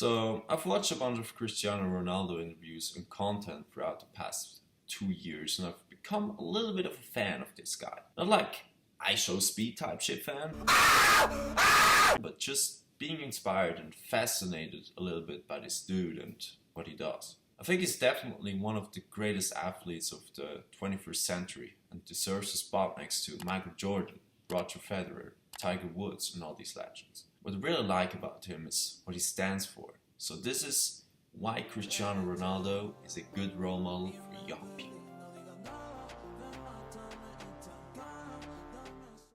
So I've watched a bunch of Cristiano Ronaldo interviews and content throughout the past 2 years, and I've become a little bit of a fan of this guy. Not like I show speed type shit fan, but just being inspired and fascinated a little bit by this dude and what he does. I think he's definitely one of the greatest athletes of the 21st century and deserves a spot next to Michael Jordan, Roger Federer, Tiger Woods and all these legends. What I really like about him is what he stands for. So this is why Cristiano Ronaldo is a good role model for young people.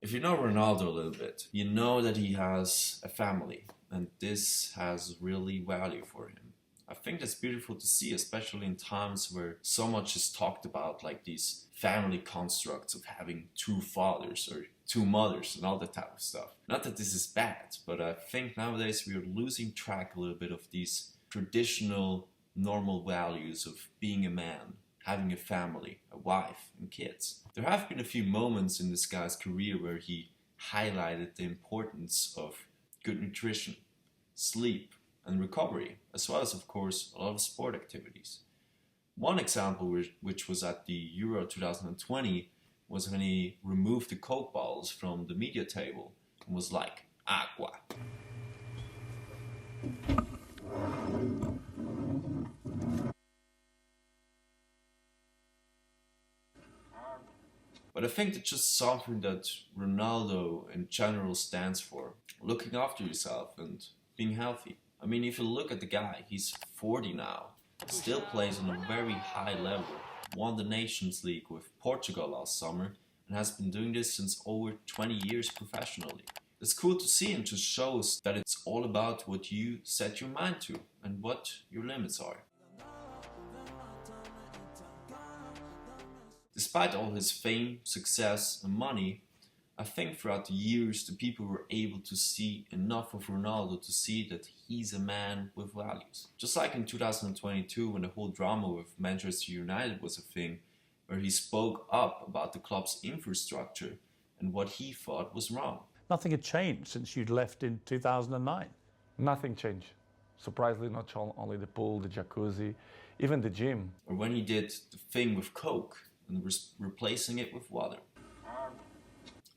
If you know Ronaldo a little bit, you know that he has a family, and this has really value for him. I think that's beautiful to see, especially in times where so much is talked about, like these family constructs of having two fathers or two mothers and all that type of stuff. Not that this is bad, but I think nowadays we are losing track a little bit of these traditional normal values of being a man, having a family, a wife and kids. There have been a few moments in this guy's career where he highlighted the importance of good nutrition, sleep and recovery, as well as of course a lot of sport activities. One example which was at the Euro 2020 was when he removed the Coke bottles from the media table and was like, agua. But I think that's just something that Ronaldo in general stands for. Looking after yourself and being healthy. I mean, if you look at the guy, he's 40 now, still plays on a very high level, won the Nations League with Portugal last summer, and has been doing this since over 20 years professionally. It's cool to see and just shows that it's all about what you set your mind to and what your limits are. Despite all his fame, success and money, I think throughout the years the people were able to see enough of Ronaldo to see that he's a man with values. Just like in 2022 when the whole drama with Manchester United was a thing, where he spoke up about the club's infrastructure and what he thought was wrong. Nothing had changed since you'd left in 2009. Nothing changed. Surprisingly, not only the pool, the jacuzzi, even the gym. Or when he did the thing with Coke and replacing it with water.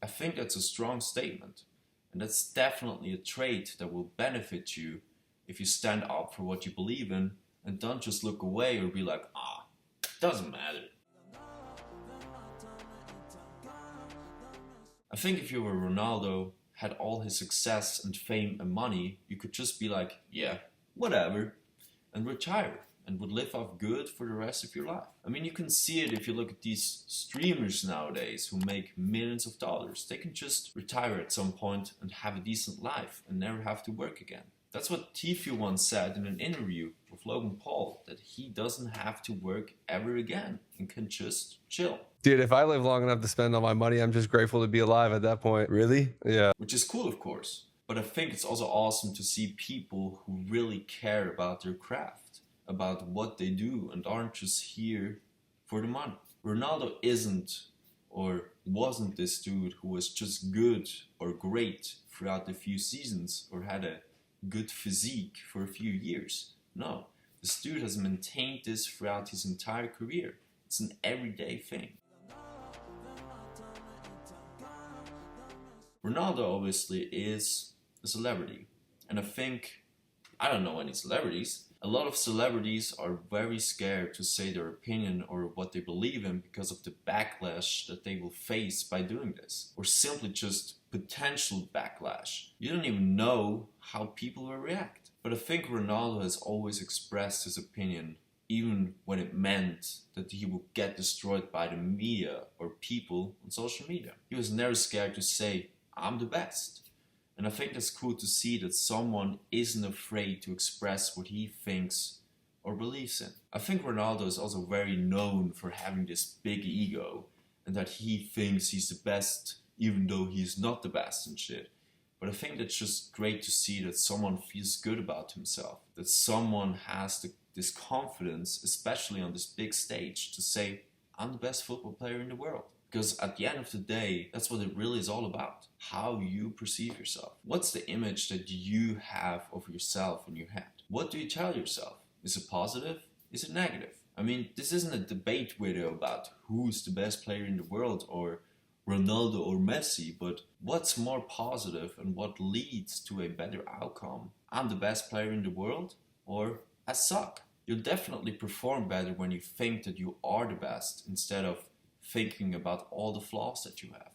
I think that's a strong statement, and that's definitely a trait that will benefit you if you stand up for what you believe in and don't just look away or be like, doesn't matter. I think if you were Ronaldo, had all his success and fame and money, you could just be like, yeah, whatever, and retire. And would live off good for the rest of your life. I mean, you can see it if you look at these streamers nowadays who make millions of dollars. They can just retire at some point and have a decent life and never have to work again. That's what Tifu once said in an interview with Logan Paul, that he doesn't have to work ever again and can just chill. Dude, if I live long enough to spend all my money, I'm just grateful to be alive at that point. Really? Yeah. Which is cool, of course. But I think it's also awesome to see people who really care about their craft, about what they do and aren't just here for the money. Ronaldo isn't or wasn't this dude who was just good or great throughout a few seasons or had a good physique for a few years. No, this dude has maintained this throughout his entire career. It's an everyday thing. Ronaldo obviously is a celebrity, and I don't know any celebrities. A lot of celebrities are very scared to say their opinion or what they believe in because of the backlash that they will face by doing this, or simply just potential backlash. You don't even know how people will react. But I think Ronaldo has always expressed his opinion, even when it meant that he would get destroyed by the media or people on social media. He was never scared to say, I'm the best. And I think it's cool to see that someone isn't afraid to express what he thinks or believes in. I think Ronaldo is also very known for having this big ego and that he thinks he's the best even though he's not the best and shit. But I think that's just great to see that someone feels good about himself, that someone has this confidence, especially on this big stage, to say, I'm the best football player in the world. Because at the end of the day, that's what it really is all about. How you perceive yourself. What's the image that you have of yourself in your head? what do you tell yourself? Is it positive? Is it negative? I mean, this isn't a debate video about who's the best player in the world or Ronaldo or Messi, but what's more positive and what leads to a better outcome? I'm the best player in the world, or I suck. You'll definitely perform better when you think that you are the best instead of thinking about all the flaws that you have.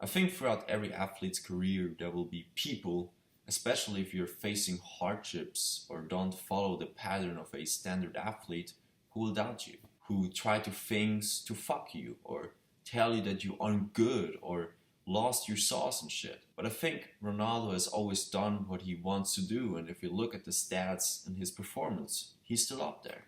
I think throughout every athlete's career there will be people, especially if you're facing hardships or don't follow the pattern of a standard athlete, who will doubt you, who try to things to fuck you or tell you that you aren't good or lost your sauce and shit. But I think Ronaldo has always done what he wants to do, and if you look at the stats and his performance, he's still up there.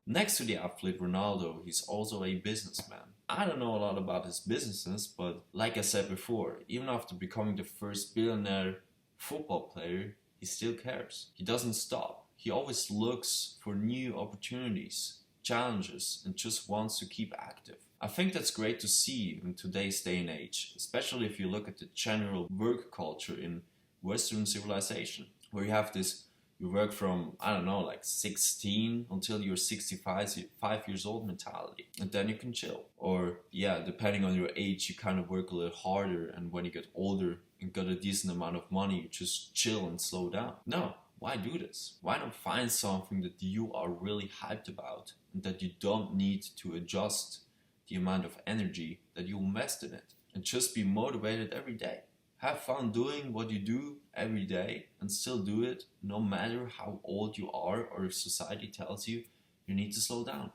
Next to the athlete Ronaldo, he's also a businessman. I don't know a lot about his businesses, but like I said before, even after becoming the first billionaire football player, he still cares. He doesn't stop. He always looks for new opportunities, challenges, and just wants to keep active. I think that's great to see in today's day and age, especially if you look at the general work culture in Western civilization, where you have this, you work from, I don't know, like 16 until you're 65 years old mentality, and then you can chill. Or yeah, depending on your age, you kind of work a little harder, and when you get older and got a decent amount of money, you just chill and slow down. No. Why do this? Why not find something that you are really hyped about and that you don't need to adjust the amount of energy that you invest in it, and just be motivated every day? Have fun doing what you do every day and still do it no matter how old you are or if society tells you you need to slow down.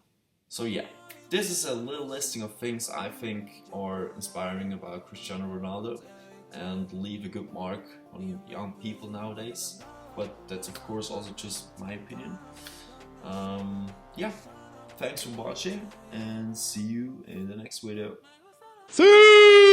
So yeah, this is a little listing of things I think are inspiring about Cristiano Ronaldo and leave a good mark on young people nowadays. But that's of course also just my opinion. Yeah, thanks for watching and see you in the next video. See.